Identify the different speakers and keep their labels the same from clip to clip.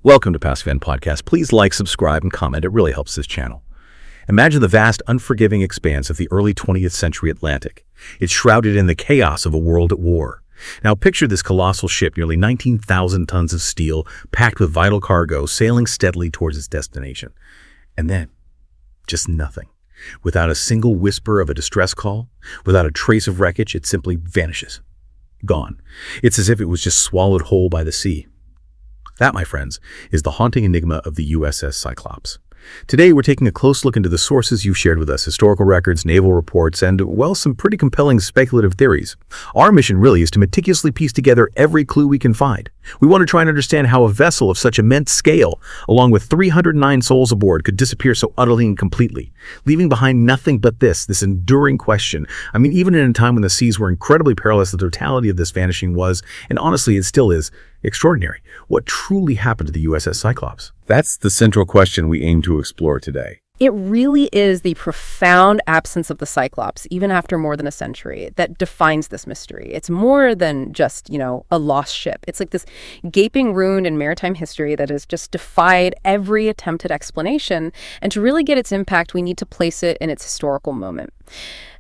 Speaker 1: Welcome to Paskvan Podcast. Please like, subscribe, and comment. It really helps this channel. Imagine the vast, unforgiving expanse of the early 20th century Atlantic. It's shrouded in the chaos of a world at war. Now picture this colossal ship, nearly 19,000 tons of steel, packed with vital cargo, sailing steadily towards its destination. And then, just nothing. Without a single whisper of a distress call, without a trace of wreckage, it simply vanishes. Gone. It's as if it was just swallowed whole by the sea. That, my friends, is the haunting enigma of the USS Cyclops. Today, we're taking a close look into the sources you've shared with us, historical records, naval reports, and, well, some pretty compelling speculative theories. Our mission really is to meticulously piece together every clue we can find. We want to try and understand how a vessel of such immense scale, along with 309 souls aboard, could disappear so utterly and completely, leaving behind nothing but this enduring question. I mean, even in a time when the seas were incredibly perilous, the totality of this vanishing was, and honestly it still is, extraordinary. What truly happened to the USS Cyclops? That's the central question we aim to explore today.
Speaker 2: It really is the profound absence of the Cyclops, even after more than a century, that defines this mystery. It's more than just, a lost ship. It's like this gaping wound in maritime history that has just defied every attempted explanation. And to really get its impact, we need to place it in its historical moment.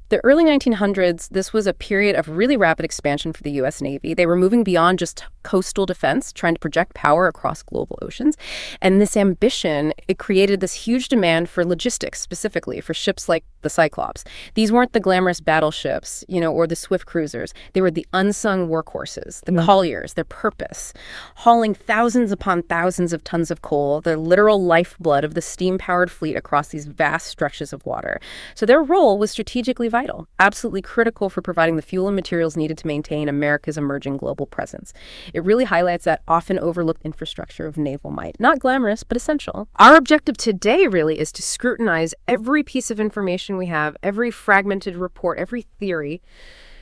Speaker 2: The early 1900s, this was a period of really rapid expansion for the U.S. Navy. They were moving beyond just coastal defense, trying to project power across global oceans. And this ambition, it created this huge demand for logistics, specifically for ships like the Cyclops. These weren't the glamorous battleships, or the swift cruisers. They were the unsung workhorses, the colliers, their purpose, hauling thousands upon thousands of tons of coal, the literal lifeblood of the steam-powered fleet across these vast stretches of water. So their role was strategically vital, absolutely critical for providing the fuel and materials needed to maintain America's emerging global presence. It really highlights that often overlooked infrastructure of naval might. Not glamorous, but essential. Our objective today really is to scrutinize every piece of information we have, every fragmented report, every theory,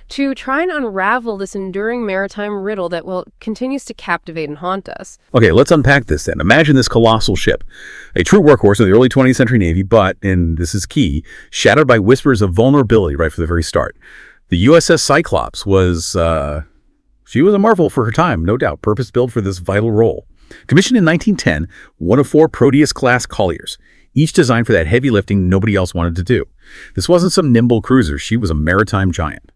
Speaker 2: to try and unravel this enduring maritime riddle that, continues to captivate and haunt us.
Speaker 1: Okay, let's unpack this then. Imagine this colossal ship, a true workhorse of the early 20th century Navy, but, and this is key, shadowed by whispers of vulnerability right from the very start. The USS Cyclops was, she was a marvel for her time, no doubt, purpose-built for this vital role. Commissioned in 1910, one of 4 Proteus-class colliers, each designed for that heavy lifting nobody else wanted to do. This wasn't some nimble cruiser, she was a maritime giant.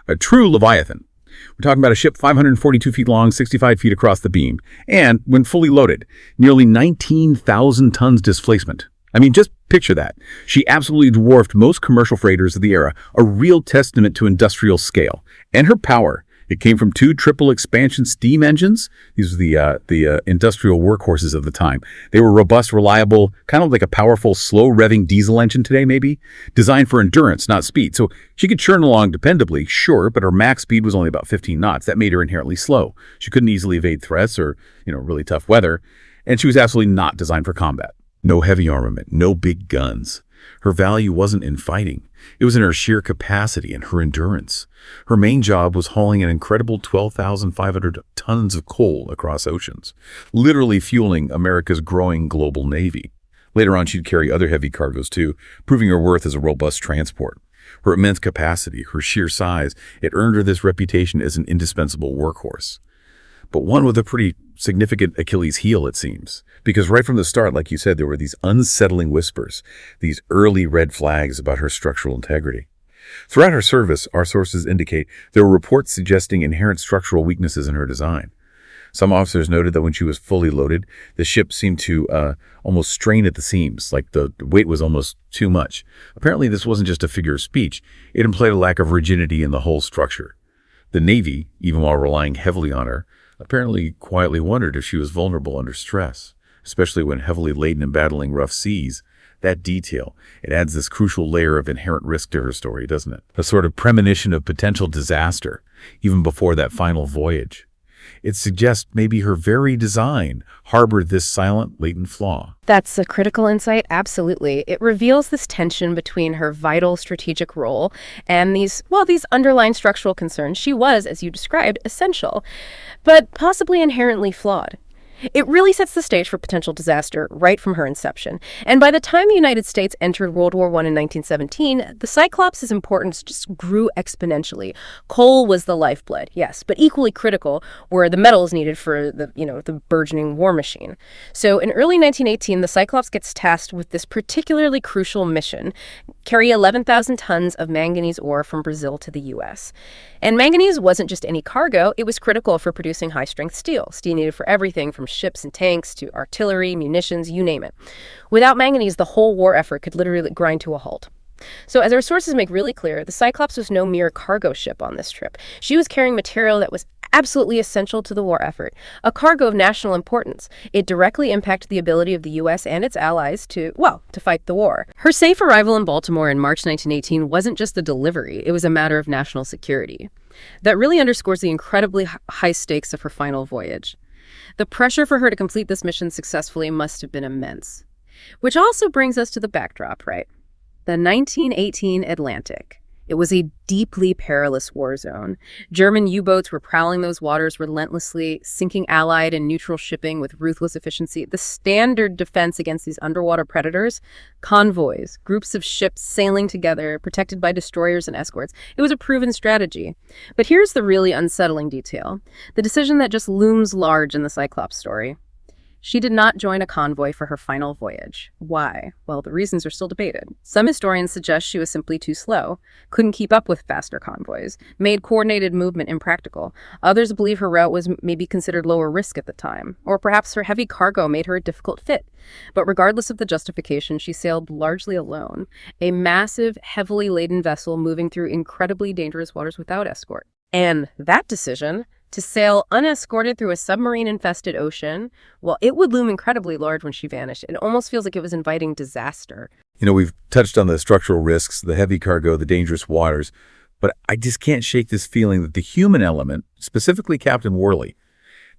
Speaker 1: A true Leviathan. We're talking about a ship 542 feet long, 65 feet across the beam, and, when fully loaded, nearly 19,000 tons displacement. I mean, just picture that. She absolutely dwarfed most commercial freighters of the era, a real testament to industrial scale. And her power. It came from 2 triple expansion steam engines. These were the industrial workhorses of the time. They were robust, reliable, kind of like a powerful, slow-revving diesel engine today, maybe, designed for endurance, not speed. So she could churn along dependably, sure, but her max speed was only about 15 knots. That made her inherently slow. She couldn't easily evade threats or, really tough weather. And she was absolutely not designed for combat. No heavy armament, no big guns. Her value wasn't in fighting. It was in her sheer capacity and her endurance. Her main job was hauling an incredible 12,500 tons of coal across oceans, literally fueling America's growing global navy. Later on, she'd carry other heavy cargoes too, proving her worth as a robust transport. Her immense capacity, her sheer size, it earned her this reputation as an indispensable workhorse. But one with a pretty significant Achilles heel, it seems. Because right from the start, like you said, there were these unsettling whispers, these early red flags about her structural integrity. Throughout her service, our sources indicate there were reports suggesting inherent structural weaknesses in her design. Some officers noted that when she was fully loaded, the ship seemed to almost strain at the seams, like the weight was almost too much. Apparently, this wasn't just a figure of speech. It implied a lack of rigidity in the whole structure. The Navy, even while relying heavily on her, apparently quietly wondered if she was vulnerable under stress, especially when heavily laden and battling rough seas. That detail, it adds this crucial layer of inherent risk to her story, doesn't it? A sort of premonition of potential disaster, even before that final voyage. It suggests maybe her very design harbored this silent, latent flaw.
Speaker 2: That's a critical insight, absolutely. It reveals this tension between her vital strategic role and these underlying structural concerns. She was, as you described, essential, but possibly inherently flawed. It really sets the stage for potential disaster right from her inception. And by the time the United States entered World War I in 1917, the Cyclops' importance just grew exponentially. Coal was the lifeblood, yes, but equally critical were the metals needed for the burgeoning war machine. So in early 1918, the Cyclops gets tasked with this particularly crucial mission: carry 11,000 tons of manganese ore from Brazil to the U.S. And manganese wasn't just any cargo, it was critical for producing high-strength steel needed for everything from ships and tanks to artillery, munitions, you name it. Without manganese, the whole war effort could literally grind to a halt. So as our sources make really clear, the Cyclops was no mere cargo ship on this trip. She was carrying material that was absolutely essential to the war effort, a cargo of national importance. It directly impacted the ability of the U.S. and its allies to fight the war. Her safe arrival in Baltimore in March 1918 wasn't just a delivery, it was a matter of national security. That really underscores the incredibly high stakes of her final voyage. The pressure for her to complete this mission successfully must have been immense. Which also brings us to the backdrop, right? The 1918 Atlantic. It was a deeply perilous war zone. German U-boats were prowling those waters relentlessly, sinking Allied and neutral shipping with ruthless efficiency. The standard defense against these underwater predators: convoys, groups of ships sailing together, protected by destroyers and escorts. It was a proven strategy. But here's the really unsettling detail: the decision that just looms large in the Cyclops story. She did not join a convoy for her final voyage. Why? Well, the reasons are still debated. Some historians suggest she was simply too slow, couldn't keep up with faster convoys, made coordinated movement impractical. Others believe her route was maybe considered lower risk at the time, or perhaps her heavy cargo made her a difficult fit. But regardless of the justification, she sailed largely alone, a massive, heavily laden vessel moving through incredibly dangerous waters without escort. And that decision, to sail unescorted through a submarine-infested ocean, well, it would loom incredibly large when she vanished. It almost feels like it was inviting disaster.
Speaker 1: We've touched on the structural risks, the heavy cargo, the dangerous waters, but I just can't shake this feeling that the human element, specifically Captain Worley,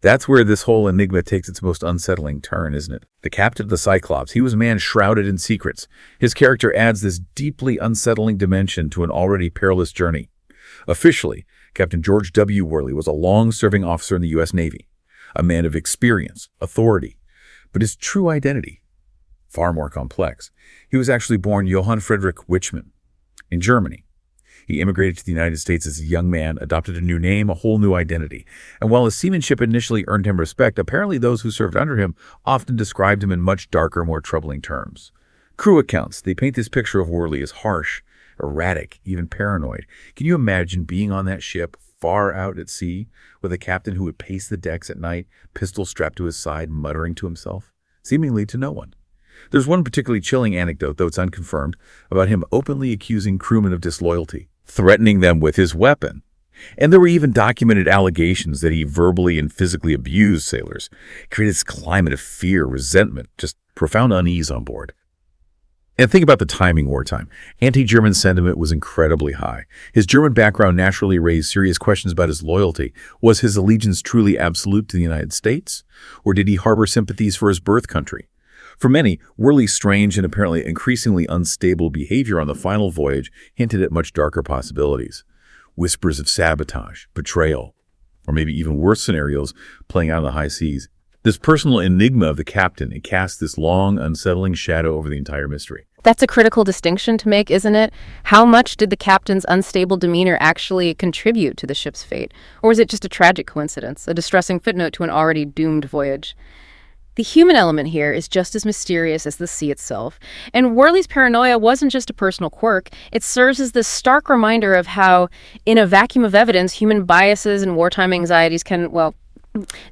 Speaker 1: that's where this whole enigma takes its most unsettling turn, isn't it? The captain of the Cyclops, he was a man shrouded in secrets. His character adds this deeply unsettling dimension to an already perilous journey. Officially, Captain George W. Worley was a long-serving officer in the U.S. Navy, a man of experience, authority, but his true identity, far more complex. He was actually born Johann Friedrich Wichmann in Germany. He immigrated to the United States as a young man, adopted a new name, a whole new identity. And while his seamanship initially earned him respect, apparently those who served under him often described him in much darker, more troubling terms. Crew accounts, they paint this picture of Worley as harsh, erratic, even paranoid. Can you imagine being on that ship, far out at sea, with a captain who would pace the decks at night, pistol strapped to his side, muttering to himself, seemingly to no one? There's one particularly chilling anecdote, though it's unconfirmed, about him openly accusing crewmen of disloyalty, threatening them with his weapon. And there were even documented allegations that he verbally and physically abused sailors, created this climate of fear, resentment, just profound unease on board. And think about the timing wartime. Anti-German sentiment was incredibly high. His German background naturally raised serious questions about his loyalty. Was his allegiance truly absolute to the United States? Or did he harbor sympathies for his birth country? For many, Worley's strange and apparently increasingly unstable behavior on the final voyage hinted at much darker possibilities. Whispers of sabotage, betrayal, or maybe even worse scenarios playing out on the high seas. This personal enigma of the captain, it casts this long, unsettling shadow over the entire mystery.
Speaker 2: That's a critical distinction to make, isn't it? How much did the captain's unstable demeanor actually contribute to the ship's fate? Or was it just a tragic coincidence, a distressing footnote to an already doomed voyage? The human element here is just as mysterious as the sea itself. And Worley's paranoia wasn't just a personal quirk. It serves as this stark reminder of how, in a vacuum of evidence, human biases and wartime anxieties can,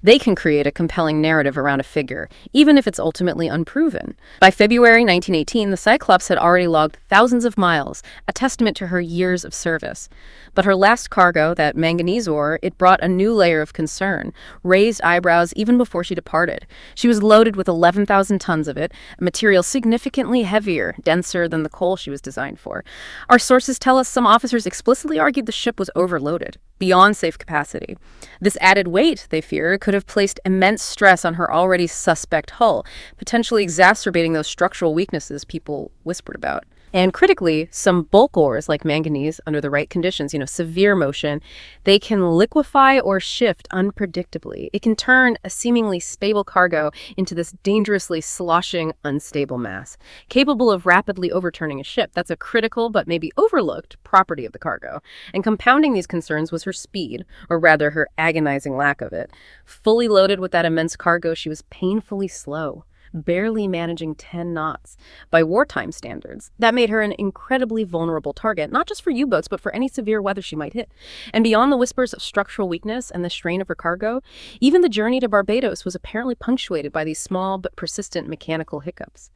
Speaker 2: they can create a compelling narrative around a figure, even if it's ultimately unproven. By February 1918, the Cyclops had already logged thousands of miles, a testament to her years of service. But her last cargo, that manganese ore, it brought a new layer of concern, raised eyebrows even before she departed. She was loaded with 11,000 tons of it, a material significantly heavier, denser than the coal she was designed for. Our sources tell us some officers explicitly argued the ship was overloaded, beyond safe capacity. This added weight, they fear, could have placed immense stress on her already suspect hull, potentially exacerbating those structural weaknesses people whispered about. And critically, some bulk ores like manganese, under the right conditions, severe motion, they can liquefy or shift unpredictably. It can turn a seemingly stable cargo into this dangerously sloshing, unstable mass, capable of rapidly overturning a ship. That's a critical but maybe overlooked property of the cargo. And compounding these concerns was her speed, or rather her agonizing lack of it. Fully loaded with that immense cargo, she was painfully slow, barely managing 10 knots by wartime standards. That made her an incredibly vulnerable target, not just for U-boats, but for any severe weather she might hit. And beyond the whispers of structural weakness and the strain of her cargo, even the journey to Barbados was apparently punctuated by these small but persistent mechanical hiccups.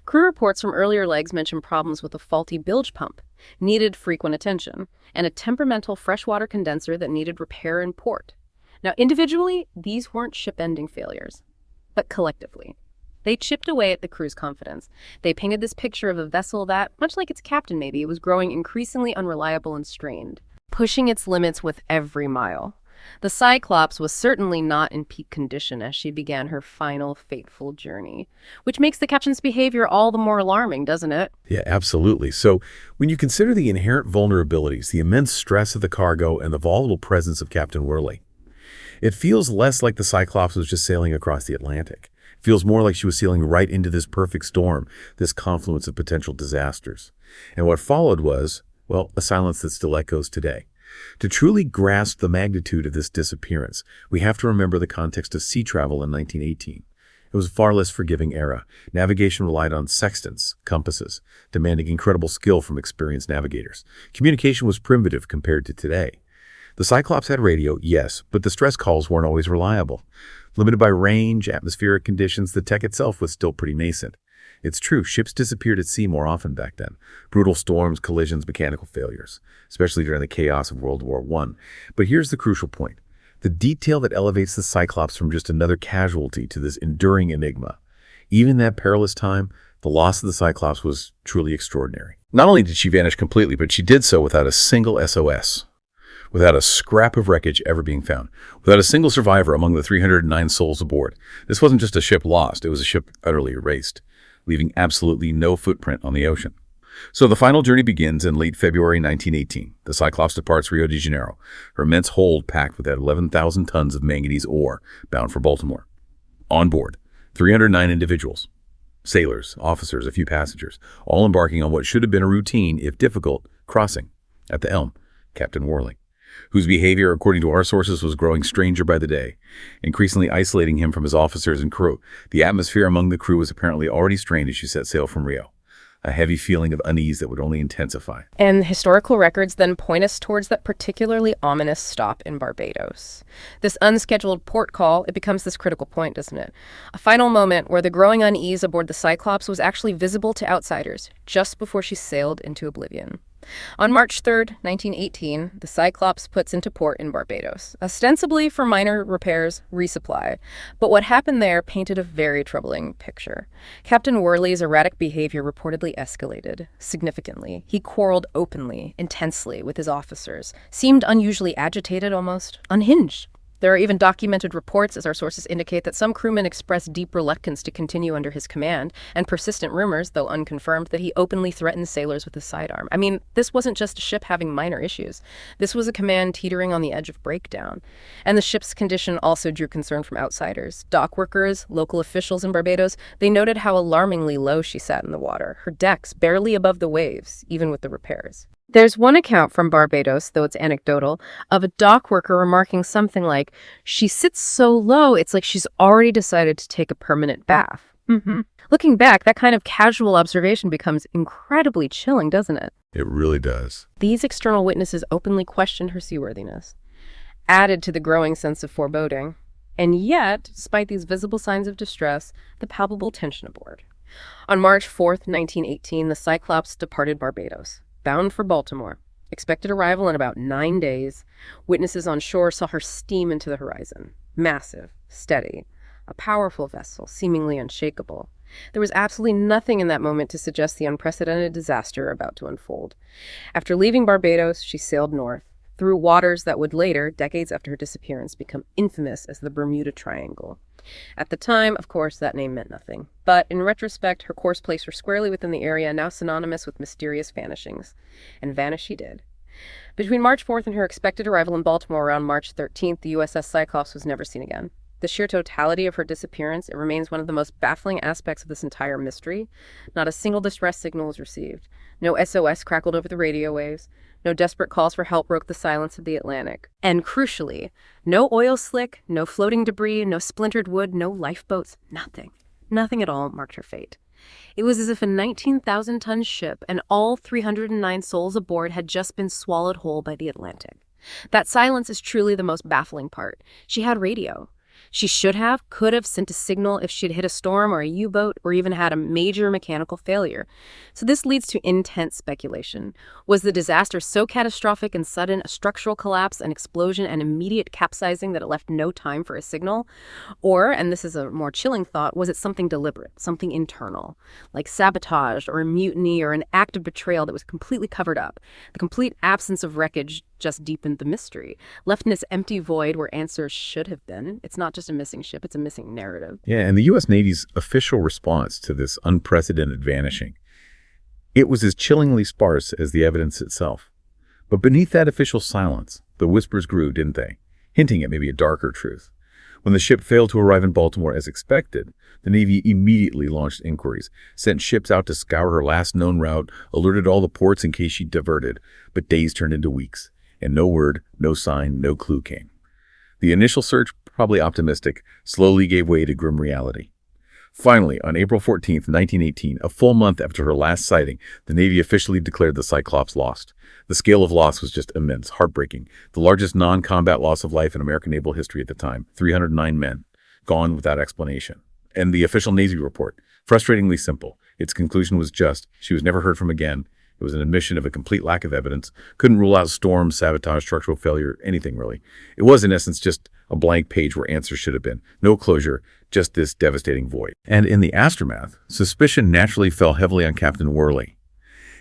Speaker 2: Crew reports from earlier legs mention problems with a faulty bilge pump, needed frequent attention, and a temperamental freshwater condenser that needed repair in port. Now, individually, these weren't ship-ending failures, but collectively, they chipped away at the crew's confidence. They painted this picture of a vessel that, much like its captain maybe, was growing increasingly unreliable and strained, pushing its limits with every mile. The Cyclops was certainly not in peak condition as she began her final fateful journey, which makes the captain's behavior all the more alarming, doesn't it?
Speaker 1: Yeah, absolutely. So when you consider the inherent vulnerabilities, the immense stress of the cargo, and the volatile presence of Captain Worley, it feels less like the Cyclops was just sailing across the Atlantic. Feels more like she was sailing right into this perfect storm, this confluence of potential disasters. And what followed was, well, a silence that still echoes today. To truly grasp the magnitude of this disappearance, we have to remember the context of sea travel in 1918. It was a far less forgiving era. Navigation relied on sextants, compasses, demanding incredible skill from experienced navigators. Communication was primitive compared to today. The Cyclops had radio, yes, but the stress calls weren't always reliable. Limited by range, atmospheric conditions, the tech itself was still pretty nascent. It's true, ships disappeared at sea more often back then. Brutal storms, collisions, mechanical failures, especially during the chaos of World War I. But here's the crucial point. The detail that elevates the Cyclops from just another casualty to this enduring enigma. Even in that perilous time, the loss of the Cyclops was truly extraordinary. Not only did she vanish completely, but she did so without a single SOS. Without a scrap of wreckage ever being found, without a single survivor among the 309 souls aboard. This wasn't just a ship lost, it was a ship utterly erased, leaving absolutely no footprint on the ocean. So the final journey begins in late February 1918. The Cyclops departs Rio de Janeiro, her immense hold packed with that 11,000 tons of manganese ore, bound for Baltimore. On board, 309 individuals, sailors, officers, a few passengers, all embarking on what should have been a routine, if difficult, crossing. At the helm, Captain Worley, whose behavior, according to our sources, was growing stranger by the day, increasingly isolating him from his officers and crew. The atmosphere among the crew was apparently already strained as she set sail from Rio, a heavy feeling of unease that would only intensify.
Speaker 2: And historical records then point us towards that particularly ominous stop in Barbados. This unscheduled port call, it becomes this critical point, doesn't it? A final moment where the growing unease aboard the Cyclops was actually visible to outsiders just before she sailed into oblivion. On March 3rd, 1918, the Cyclops puts into port in Barbados, ostensibly for minor repairs, resupply. But what happened there painted a very troubling picture. Captain Worley's erratic behavior reportedly escalated significantly. He quarreled openly, intensely with his officers, seemed unusually agitated, almost unhinged. There are even documented reports, as our sources indicate, that some crewmen expressed deep reluctance to continue under his command, and persistent rumors, though unconfirmed, that he openly threatened sailors with his sidearm. I mean, this wasn't just a ship having minor issues. This was a command teetering on the edge of breakdown. And the ship's condition also drew concern from outsiders. Dock workers, local officials in Barbados, they noted how alarmingly low she sat in the water, her decks barely above the waves, even with the repairs. There's one account from Barbados, though it's anecdotal, of a dock worker remarking something like, "She sits so low, it's like she's already decided to take a permanent bath." Looking back, that kind of casual observation becomes incredibly chilling, doesn't it?
Speaker 1: It really does.
Speaker 2: These external witnesses openly questioned her seaworthiness, added to the growing sense of foreboding. And yet, despite these visible signs of distress, the palpable tension aboard. On March 4th, 1918, the Cyclops departed Barbados, bound for Baltimore. Expected arrival in about 9 days. Witnesses on shore saw her steam into the horizon. Massive, steady, a powerful vessel, seemingly unshakable. There was absolutely nothing in that moment to suggest the unprecedented disaster about to unfold. After leaving Barbados, she sailed north, through waters that would later, decades after her disappearance, become infamous as the Bermuda Triangle. At the time, of course, that name meant nothing. But in retrospect, her course placed her squarely within the area now synonymous with mysterious vanishings. And vanish she did. Between March 4th and her expected arrival in Baltimore around March 13th, the USS Cyclops was never seen again. The sheer totality of her disappearance, it remains one of the most baffling aspects of this entire mystery. Not a single distress signal was received. No SOS crackled over the radio waves. No desperate calls for help broke the silence of the Atlantic. And crucially, no oil slick, no floating debris, no splintered wood, no lifeboats, nothing. Nothing at all marked her fate. It was as if a 19,000-ton ship and all 309 souls aboard had just been swallowed whole by the Atlantic. That silence is truly the most baffling part. She had radio. She could have sent a signal if she'd hit a storm or a U-boat or even had a major mechanical failure. So this leads to intense speculation. Was the disaster so catastrophic and sudden, a structural collapse, an explosion, and immediate capsizing that it left no time for a signal? Or, and this is a more chilling thought, was it something deliberate, something internal, like sabotage or a mutiny or an act of betrayal that was completely covered up? The complete absence of wreckage just deepened the mystery, left in this empty void where answers should have been. It's not just a missing ship, it's a missing narrative.
Speaker 1: Yeah, and the U.S. Navy's official response to this unprecedented vanishing, it was as chillingly sparse as the evidence itself. But beneath that official silence, the whispers grew, didn't they? Hinting at maybe a darker truth. When the ship failed to arrive in Baltimore as expected, the Navy immediately launched inquiries, sent ships out to scour her last known route, alerted all the ports in case she diverted, but days turned into weeks. And no word, no sign, no clue came. The initial search, probably optimistic, slowly gave way to grim reality. Finally, on April 14, 1918, a full month after her last sighting, the Navy officially declared the Cyclops lost. The scale of loss was just immense, heartbreaking. The largest non-combat loss of life in American naval history at the time, 309 men, gone without explanation. And the official Navy report, frustratingly simple. Its conclusion was just, she was never heard from again. It was an admission of a complete lack of evidence. Couldn't rule out storms, sabotage, structural failure, anything really. It was, in essence, just a blank page where answers should have been. No closure, just this devastating void. And in the aftermath, suspicion naturally fell heavily on Captain Worley.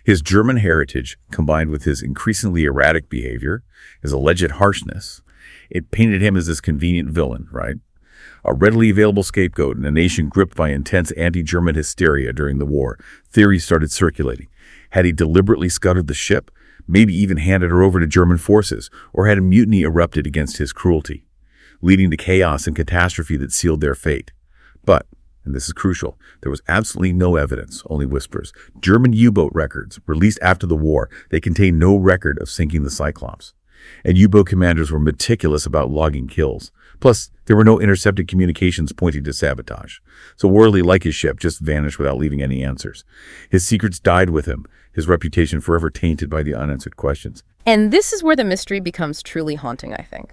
Speaker 1: His German heritage, combined with his increasingly erratic behavior, his alleged harshness, it painted him as this convenient villain, right? A readily available scapegoat in a nation gripped by intense anti-German hysteria during the war. Theories started circulating. Had he deliberately scuttled the ship, maybe even handed her over to German forces, or had a mutiny erupted against his cruelty, leading to chaos and catastrophe that sealed their fate? But, and this is crucial, there was absolutely no evidence, only whispers. German U-boat records, released after the war, they contained no record of sinking the Cyclops. And U-boat commanders were meticulous about logging kills. Plus, there were no intercepted communications pointing to sabotage. So Worley, like his ship, just vanished without leaving any answers. His secrets died with him, his reputation forever tainted by the unanswered questions.
Speaker 2: And this is where the mystery becomes truly haunting, I think.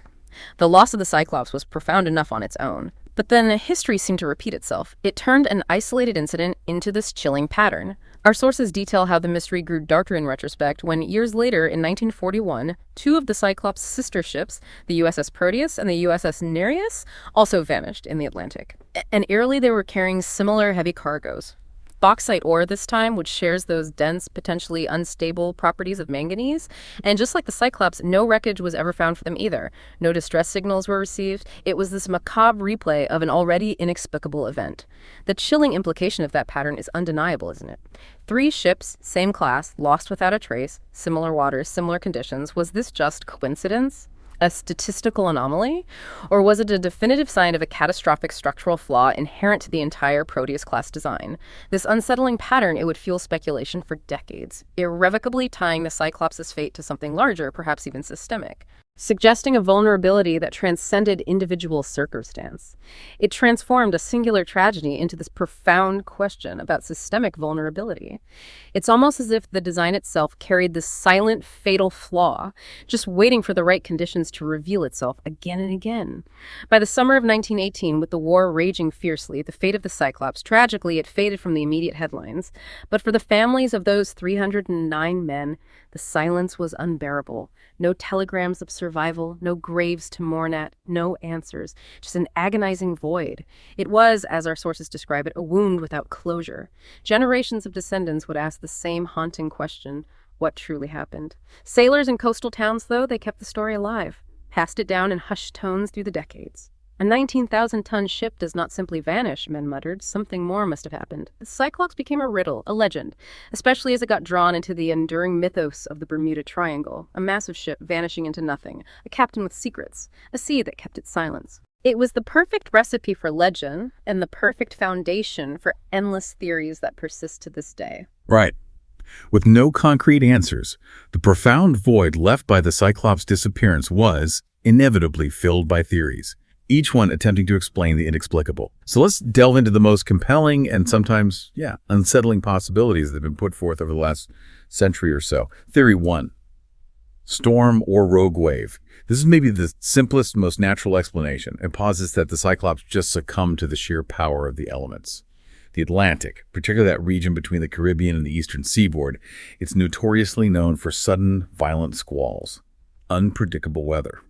Speaker 2: The loss of the Cyclops was profound enough on its own, but then history seemed to repeat itself. It turned an isolated incident into this chilling pattern. Our sources detail how the mystery grew darker in retrospect when, years later, in 1941, two of the Cyclops' sister ships, the USS Proteus and the USS Nereus, also vanished in the Atlantic. And eerily, they were carrying similar heavy cargoes. Bauxite ore this time, which shares those dense, potentially unstable properties of manganese. And just like the Cyclops, no wreckage was ever found for them either. No distress signals were received. It was this macabre replay of an already inexplicable event. The chilling implication of that pattern is undeniable, isn't it? 3 ships, same class, lost without a trace, similar waters, similar conditions. Was this just coincidence? A statistical anomaly? Or was it a definitive sign of a catastrophic structural flaw inherent to the entire Proteus-class design? This unsettling pattern, it would fuel speculation for decades, irrevocably tying the Cyclops' fate to something larger, perhaps even systemic, suggesting a vulnerability that transcended individual circumstance. It transformed a singular tragedy into this profound question about systemic vulnerability. It's almost as if the design itself carried this silent, fatal flaw, just waiting for the right conditions to reveal itself again and again. By the summer of 1918, with the war raging fiercely, the fate of the Cyclops, tragically, it faded from the immediate headlines. But for the families of those 309 men, the silence was unbearable. No telegrams of survival, no graves to mourn at, no answers, just an agonizing void. It was, as our sources describe it, a wound without closure. Generations of descendants would ask the same haunting question: what truly happened. Sailors in coastal towns, though, they kept the story alive, passed it down in hushed tones through the decades. A 19,000-ton ship does not simply vanish, men muttered. Something more must have happened. The Cyclops became a riddle, a legend, especially as it got drawn into the enduring mythos of the Bermuda Triangle, a massive ship vanishing into nothing, a captain with secrets, a sea that kept its silence. It was the perfect recipe for legend and the perfect foundation for endless theories that persist to this day.
Speaker 1: Right. With no concrete answers, the profound void left by the Cyclops' disappearance was inevitably filled by theories, each one attempting to explain the inexplicable. So let's delve into the most compelling and sometimes, unsettling possibilities that have been put forth over the last century or so. Theory 1. Storm or rogue wave. This is maybe the simplest, most natural explanation. It posits that the Cyclops just succumbed to the sheer power of the elements. The Atlantic, particularly that region between the Caribbean and the eastern seaboard, it's notoriously known for sudden, violent squalls, unpredictable weather.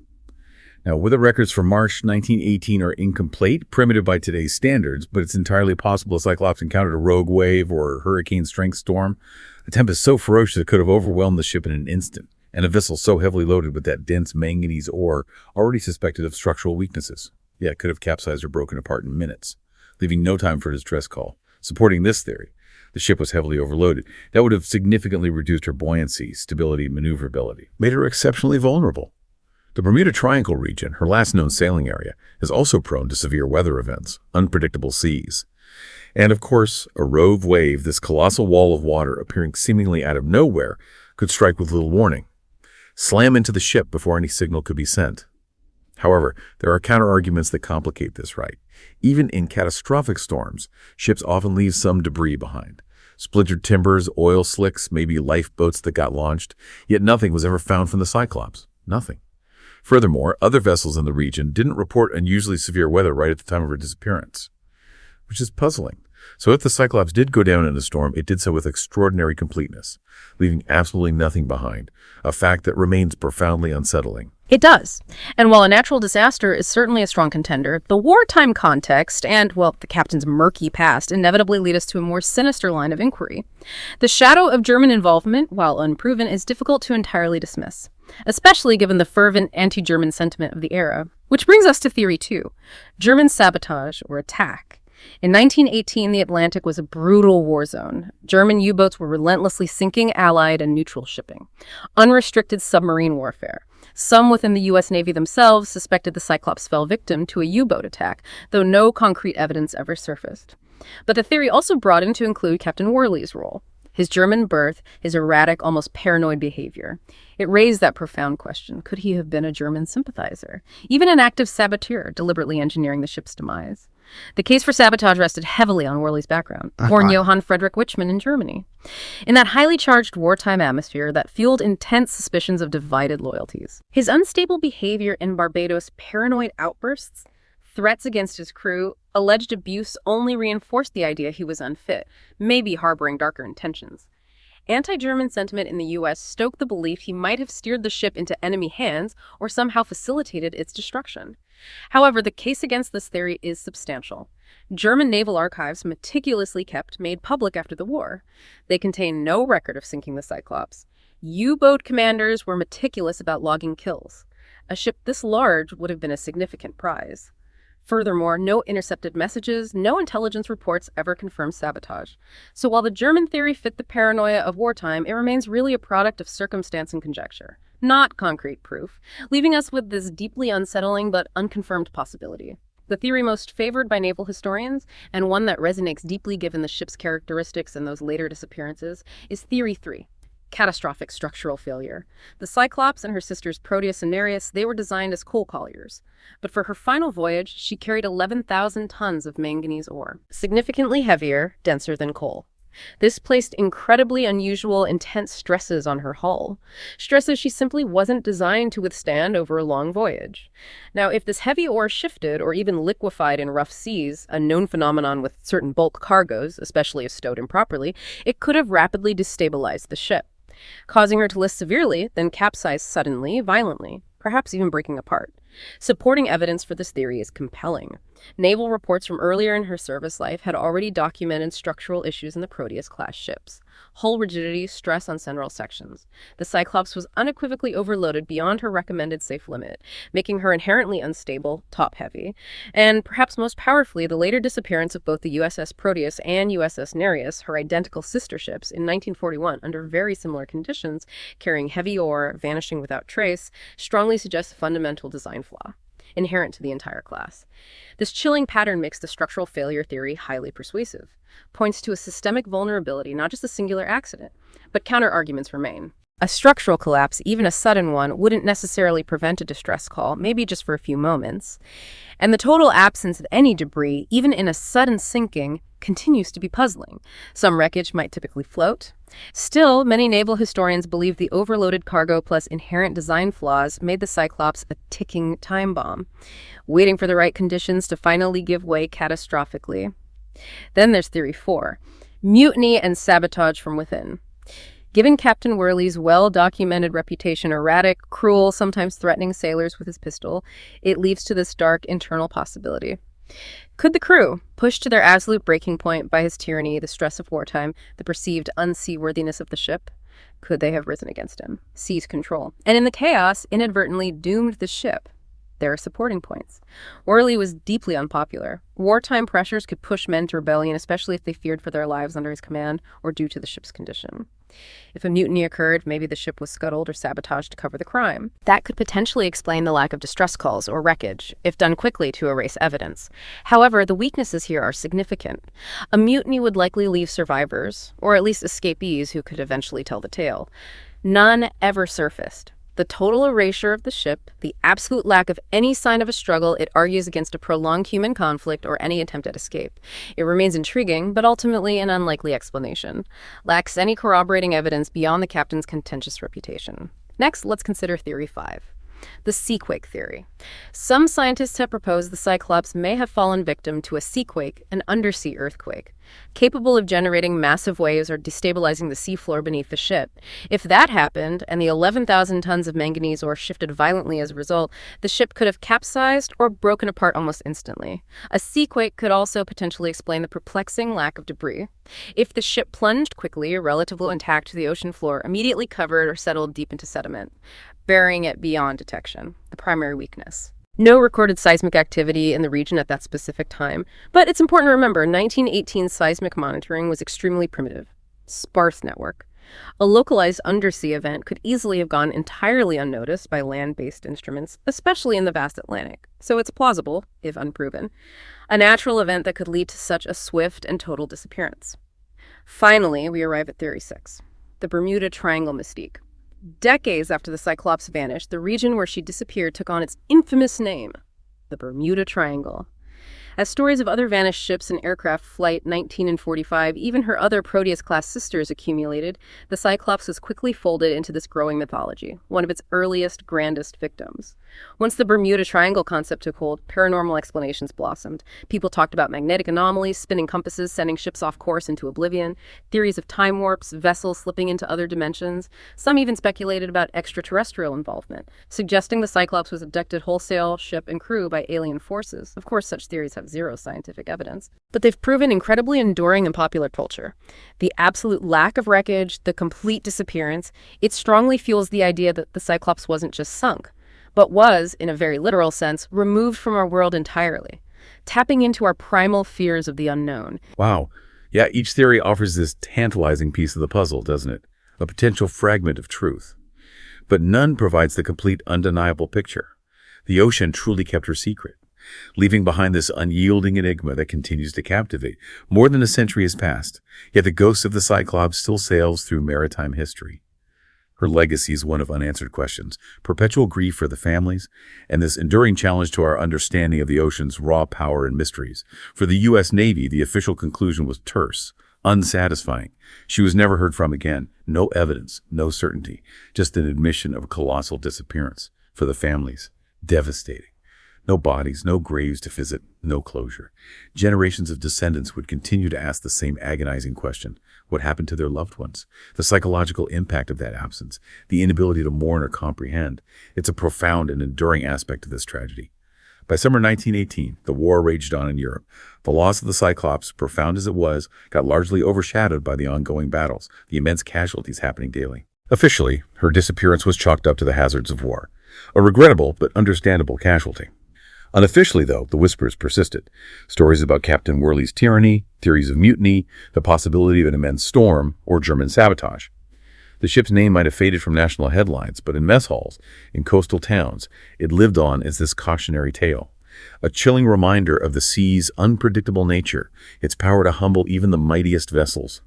Speaker 1: Now, weather records for March 1918 are incomplete, primitive by today's standards, but it's entirely possible the Cyclops encountered a rogue wave or hurricane-strength storm, a tempest so ferocious it could have overwhelmed the ship in an instant, and a vessel so heavily loaded with that dense manganese ore already suspected of structural weaknesses. It could have capsized or broken apart in minutes, leaving no time for a distress call. Supporting this theory, the ship was heavily overloaded. That would have significantly reduced her buoyancy, stability, and maneuverability, made her exceptionally vulnerable. The Bermuda Triangle region, her last known sailing area, is also prone to severe weather events, unpredictable seas. And of course, a rogue wave, this colossal wall of water appearing seemingly out of nowhere, could strike with little warning, slam into the ship before any signal could be sent. However, there are counter-arguments that complicate this, right? Even in catastrophic storms, ships often leave some debris behind. Splintered timbers, oil slicks, maybe lifeboats that got launched, yet nothing was ever found from the Cyclops. Nothing. Furthermore, other vessels in the region didn't report unusually severe weather right at the time of her disappearance, which is puzzling. So if the Cyclops did go down in a storm, it did so with extraordinary completeness, leaving absolutely nothing behind, a fact that remains profoundly unsettling.
Speaker 2: It does. And while a natural disaster is certainly a strong contender, the wartime context and, well, the captain's murky past inevitably lead us to a more sinister line of inquiry. The shadow of German involvement, while unproven, is difficult to entirely dismiss, especially given the fervent anti-German sentiment of the era. Which brings us to Theory 2, German sabotage or attack. In 1918, the Atlantic was a brutal war zone. German U-boats were relentlessly sinking Allied and neutral shipping. Unrestricted submarine warfare. Some within the U.S. Navy themselves suspected the Cyclops fell victim to a U-boat attack, though no concrete evidence ever surfaced. But the theory also broadened to include Captain Worley's role. His German birth, his erratic, almost paranoid behavior. It raised that profound question. Could he have been a German sympathizer? Even an active saboteur, deliberately engineering the ship's demise. The case for sabotage rested heavily on Worley's background, born Johann Friedrich Wichmann in Germany. In that highly charged wartime atmosphere that fueled intense suspicions of divided loyalties. His unstable behavior in Barbados, paranoid outbursts, threats against his crew, alleged abuse only reinforced the idea he was unfit, maybe harboring darker intentions. Anti-German sentiment in the U.S. stoked the belief he might have steered the ship into enemy hands or somehow facilitated its destruction. However, the case against this theory is substantial. German naval archives, meticulously kept, made public after the war. They contain no record of sinking the Cyclops. U-boat commanders were meticulous about logging kills. A ship this large would have been a significant prize. Furthermore, no intercepted messages, no intelligence reports ever confirmed sabotage. So while the German theory fit the paranoia of wartime, it remains really a product of circumstance and conjecture, not concrete proof, leaving us with this deeply unsettling but unconfirmed possibility. The theory most favored by naval historians, and one that resonates deeply given the ship's characteristics and those later disappearances, is Theory 3. Catastrophic structural failure. The Cyclops and her sisters Proteus and Nereus, they were designed as coal colliers. But for her final voyage, she carried 11,000 tons of manganese ore, significantly heavier, denser than coal. This placed incredibly unusual, intense stresses on her hull, stresses she simply wasn't designed to withstand over a long voyage. Now, if this heavy ore shifted or even liquefied in rough seas, a known phenomenon with certain bulk cargoes, especially if stowed improperly, it could have rapidly destabilized the ship, causing her to list severely, then capsize suddenly, violently, perhaps even breaking apart. Supporting evidence for this theory is compelling. Naval reports from earlier in her service life had already documented structural issues in the Proteus-class ships. hull rigidity, stress on central sections. The Cyclops was unequivocally overloaded beyond her recommended safe limit, making her inherently unstable, top-heavy. And perhaps most powerfully, the later disappearance of both the USS Proteus and USS Nereus, her identical sister ships, in 1941 under very similar conditions, carrying heavy ore, vanishing without trace, strongly suggests a fundamental design flaw inherent to the entire class. This chilling pattern makes the structural failure theory highly persuasive, points to a systemic vulnerability, not just a singular accident, but counter-arguments remain. A structural collapse, even a sudden one, wouldn't necessarily prevent a distress call, maybe just for a few moments. And the total absence of any debris, even in a sudden sinking, continues to be puzzling. Some wreckage might typically float. Still, many naval historians believe the overloaded cargo plus inherent design flaws made the Cyclops a ticking time bomb, waiting for the right conditions to finally give way catastrophically. Then there's Theory 4, mutiny and sabotage from within. Given Captain Worley's well-documented reputation, erratic, cruel, sometimes threatening sailors with his pistol, it leads to this dark internal possibility. Could the crew, pushed to their absolute breaking point by his tyranny, the stress of wartime, the perceived unseaworthiness of the ship, could they have risen against him, seized control, and in the chaos, inadvertently doomed the ship? There are supporting points. Worley was deeply unpopular. Wartime pressures could push men to rebellion, especially if they feared for their lives under his command or due to the ship's condition. If a mutiny occurred, maybe the ship was scuttled or sabotaged to cover the crime. That could potentially explain the lack of distress calls or wreckage, if done quickly to erase evidence. However, the weaknesses here are significant. A mutiny would likely leave survivors, or at least escapees who could eventually tell the tale. None ever surfaced. The total erasure of the ship, the absolute lack of any sign of a struggle, it argues against a prolonged human conflict or any attempt at escape. It remains intriguing, but ultimately an unlikely explanation. Lacks any corroborating evidence beyond the captain's contentious reputation. Next, let's consider Theory 5. The seaquake theory. Some scientists have proposed the Cyclops may have fallen victim to a seaquake, an undersea earthquake, capable of generating massive waves or destabilizing the seafloor beneath the ship. If that happened, and the 11,000 tons of manganese ore shifted violently as a result, the ship could have capsized or broken apart almost instantly. A seaquake could also potentially explain the perplexing lack of debris. If the ship plunged quickly or relatively intact to the ocean floor, immediately covered or settled deep into sediment, burying it beyond detection, the primary weakness. No recorded seismic activity in the region at that specific time, but it's important to remember 1918 seismic monitoring was extremely primitive, sparse network. A localized undersea event could easily have gone entirely unnoticed by land-based instruments, especially in the vast Atlantic, so it's plausible, if unproven, a natural event that could lead to such a swift and total disappearance. Finally, we arrive at Theory 6, the Bermuda Triangle mystique. Decades after the Cyclops vanished, the region where she disappeared took on its infamous name, the Bermuda Triangle. As stories of other vanished ships and aircraft, Flight 19 and 45, even her other Proteus-class sisters accumulated, the Cyclops was quickly folded into this growing mythology, one of its earliest, grandest victims. Once the Bermuda Triangle concept took hold, paranormal explanations blossomed. People talked about magnetic anomalies, spinning compasses, sending ships off course into oblivion, theories of time warps, vessels slipping into other dimensions. Some even speculated about extraterrestrial involvement, suggesting the Cyclops was abducted wholesale, ship and crew, by alien forces. Of course, such theories have zero scientific evidence, but they've proven incredibly enduring in popular culture. The absolute lack of wreckage, the complete disappearance, it strongly fuels the idea that the Cyclops wasn't just sunk, but was, in a very literal sense, removed from our world entirely, tapping into our primal fears of the unknown.
Speaker 1: Wow. Yeah, each theory offers this tantalizing piece of the puzzle, doesn't it? A potential fragment of truth. But none provides the complete, undeniable picture. The ocean truly kept her secret, leaving behind this unyielding enigma that continues to captivate. More than a century has passed, yet the ghost of the Cyclops still sails through maritime history. Her legacy is one of unanswered questions, perpetual grief for the families, and this enduring challenge to our understanding of the ocean's raw power and mysteries. For the U.S. Navy, the official conclusion was terse, unsatisfying. She was never heard from again. No evidence, no certainty, just an admission of a colossal disappearance. For the families, devastating. No bodies, no graves to visit, no closure. Generations of descendants would continue to ask the same agonizing question: what happened to their loved ones? The psychological impact of that absence, the inability to mourn or comprehend. It's a profound and enduring aspect of this tragedy. By summer 1918, the war raged on in Europe. The loss of the Cyclops, profound as it was, got largely overshadowed by the ongoing battles, the immense casualties happening daily. Officially, her disappearance was chalked up to the hazards of war, a regrettable but understandable casualty. Unofficially, though, the whispers persisted. Stories about Captain Worley's tyranny, theories of mutiny, the possibility of an immense storm, or German sabotage. The ship's name might have faded from national headlines, but in mess halls, in coastal towns, it lived on as this cautionary tale. A chilling reminder of the sea's unpredictable nature, its power to humble even the mightiest vessels.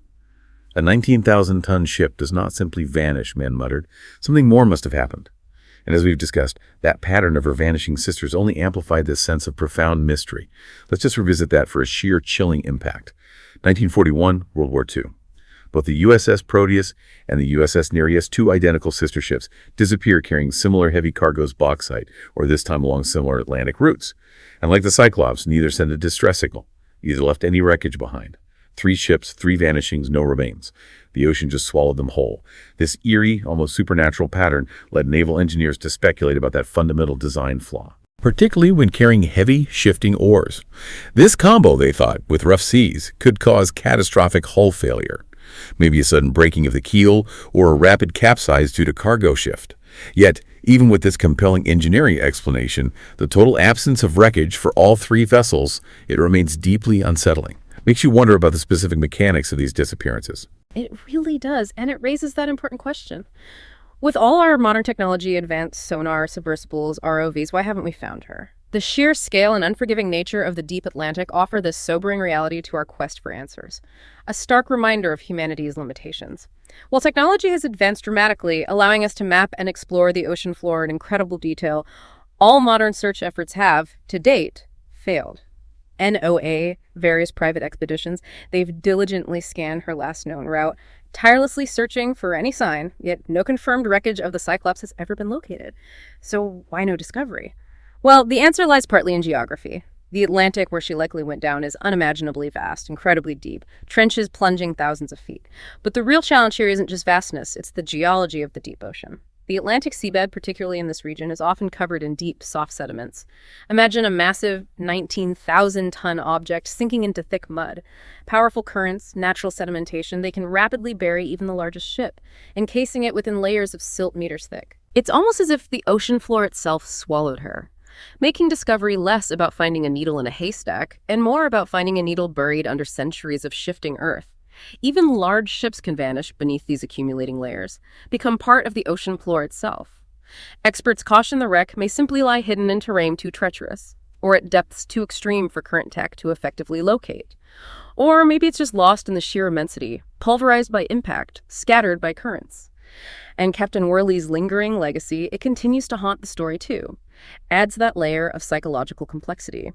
Speaker 1: A 19,000-ton ship does not simply vanish, men muttered. Something more must have happened. And as we've discussed, that pattern of her vanishing sisters only amplified this sense of profound mystery. Let's just revisit that for a sheer chilling impact. 1941, World War II. Both the USS Proteus and the USS Nereus, two identical sister ships, disappear carrying similar heavy cargoes bauxite, or this time along similar Atlantic routes. And like the Cyclops, neither sent a distress signal, neither left any wreckage behind. 3 ships, 3 vanishings, no remains. The ocean just swallowed them whole. This eerie, almost supernatural pattern led naval engineers to speculate about that fundamental design flaw, particularly when carrying heavy, shifting oars. This combo, they thought, with rough seas, could cause catastrophic hull failure. Maybe a sudden breaking of the keel or a rapid capsize due to cargo shift. Yet, even with this compelling engineering explanation, the total absence of wreckage for all 3 vessels, it remains deeply unsettling. Makes you wonder about the specific mechanics of these disappearances.
Speaker 2: It really does, and it raises that important question. With all our modern technology, advanced sonar, submersibles, ROVs, why haven't we found her? The sheer scale and unforgiving nature of the deep Atlantic offer this sobering reality to our quest for answers. A stark reminder of humanity's limitations. While technology has advanced dramatically, allowing us to map and explore the ocean floor in incredible detail, all modern search efforts have, to date, failed. NOAA, various private expeditions, they've diligently scanned her last known route, tirelessly searching for any sign, yet no confirmed wreckage of the Cyclops has ever been located. So why no discovery? Well, the answer lies partly in geography. The Atlantic, where she likely went down, is unimaginably vast, incredibly deep, trenches plunging thousands of feet. But the real challenge here isn't just vastness, it's the geology of the deep ocean. The Atlantic seabed, particularly in this region, is often covered in deep, soft sediments. Imagine a massive 19,000-ton object sinking into thick mud. Powerful currents, natural sedimentation, they can rapidly bury even the largest ship, encasing it within layers of silt meters thick. It's almost as if the ocean floor itself swallowed her, making discovery less about finding a needle in a haystack and more about finding a needle buried under centuries of shifting earth. Even large ships can vanish beneath these accumulating layers, become part of the ocean floor itself. Experts caution the wreck may simply lie hidden in terrain too treacherous, or at depths too extreme for current tech to effectively locate. Or maybe it's just lost in the sheer immensity, pulverized by impact, scattered by currents. And Captain Worley's lingering legacy, it continues to haunt the story too, adds that layer of psychological complexity.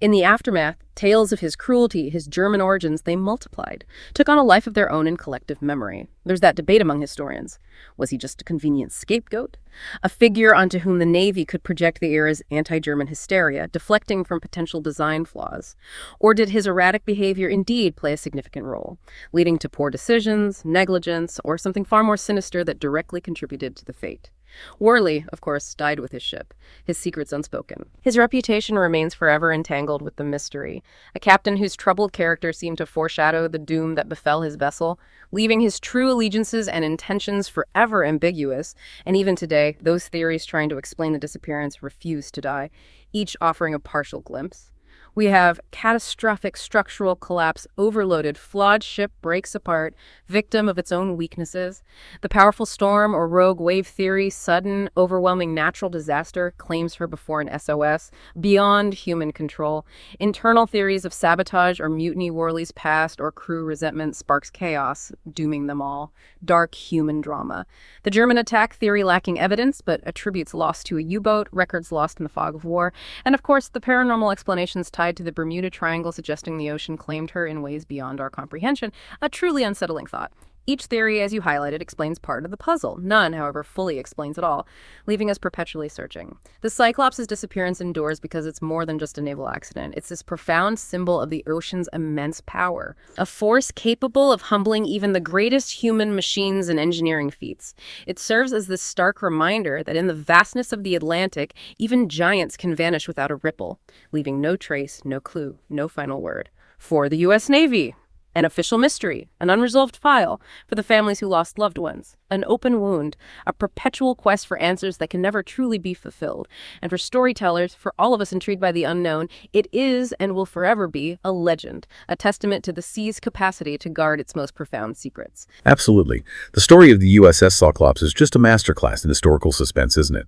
Speaker 2: In the aftermath, tales of his cruelty, his German origins, they multiplied, took on a life of their own in collective memory. There's that debate among historians. Was he just a convenient scapegoat? A figure onto whom the Navy could project the era's anti-German hysteria, deflecting from potential design flaws? Or did his erratic behavior indeed play a significant role, leading to poor decisions, negligence, or something far more sinister that directly contributed to the fate? Worley, of course, died with his ship, his secrets unspoken. His reputation remains forever entangled with the mystery, a captain whose troubled character seemed to foreshadow the doom that befell his vessel, leaving his true allegiances and intentions forever ambiguous. And even today, those theories trying to explain the disappearance refuse to die, each offering a partial glimpse. We have catastrophic structural collapse, overloaded, flawed ship breaks apart, victim of its own weaknesses. The powerful storm or rogue wave theory, sudden, overwhelming natural disaster, claims her before an SOS, beyond human control. Internal theories of sabotage or mutiny, Worley's past, or crew resentment sparks chaos, dooming them all. Dark human drama. The German attack theory lacking evidence, but attributes lost to a U-boat, records lost in the fog of war, and of course the paranormal explanations tied to the Bermuda Triangle suggesting the ocean claimed her in ways beyond our comprehension, a truly unsettling thought. Each theory, as you highlighted, explains part of the puzzle. None, however, fully explains it all, leaving us perpetually searching. The Cyclops' disappearance endures because it's more than just a naval accident. It's this profound symbol of the ocean's immense power, a force capable of humbling even the greatest human machines and engineering feats. It serves as this stark reminder that in the vastness of the Atlantic, even giants can vanish without a ripple, leaving no trace, no clue, no final word. For the U.S. Navy, an official mystery, an unresolved file for the families who lost loved ones, an open wound, a perpetual quest for answers that can never truly be fulfilled. And for storytellers, for all of us intrigued by the unknown, it is and will forever be a legend, a testament to the sea's capacity to guard its most profound secrets.
Speaker 1: Absolutely. The story of the USS Cyclops is just a masterclass in historical suspense, isn't it?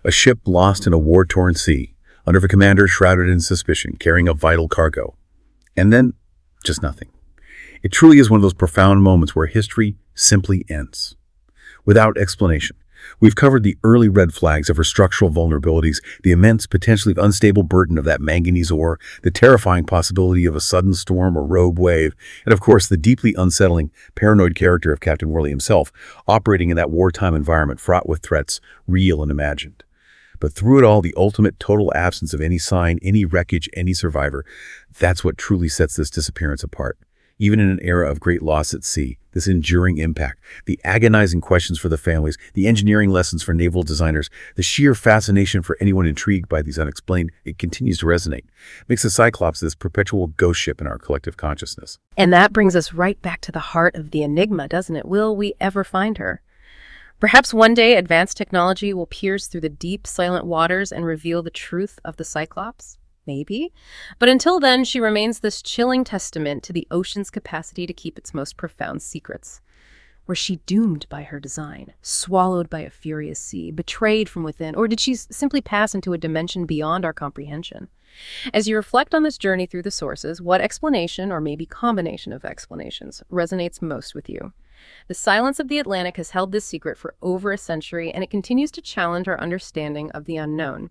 Speaker 1: A ship lost in a war-torn sea, under a commander shrouded in suspicion, carrying a vital cargo. And then, just nothing. It truly is one of those profound moments where history simply ends, without explanation. We've covered the early red flags of her structural vulnerabilities, the immense, potentially unstable burden of that manganese ore, the terrifying possibility of a sudden storm or rogue wave, and of course the deeply unsettling, paranoid character of Captain Worley himself, operating in that wartime environment fraught with threats, real and imagined. But through it all, the ultimate total absence of any sign, any wreckage, any survivor, that's what truly sets this disappearance apart. Even in an era of great loss at sea, this enduring impact, the agonizing questions for the families, the engineering lessons for naval designers, the sheer fascination for anyone intrigued by these unexplained, it continues to resonate. Makes the Cyclops this perpetual ghost ship in our collective consciousness.
Speaker 2: And that brings us right back to the heart of the enigma, doesn't it? Will we ever find her? Perhaps one day advanced technology will pierce through the deep, silent waters and reveal the truth of the Cyclops. Maybe. But until then, she remains this chilling testament to the ocean's capacity to keep its most profound secrets. Was she doomed by her design, swallowed by a furious sea, betrayed from within, or did she simply pass into a dimension beyond our comprehension? As you reflect on this journey through the sources, what explanation, or maybe combination of explanations, resonates most with you? The silence of the Atlantic has held this secret for over a century, and it continues to challenge our understanding of the unknown.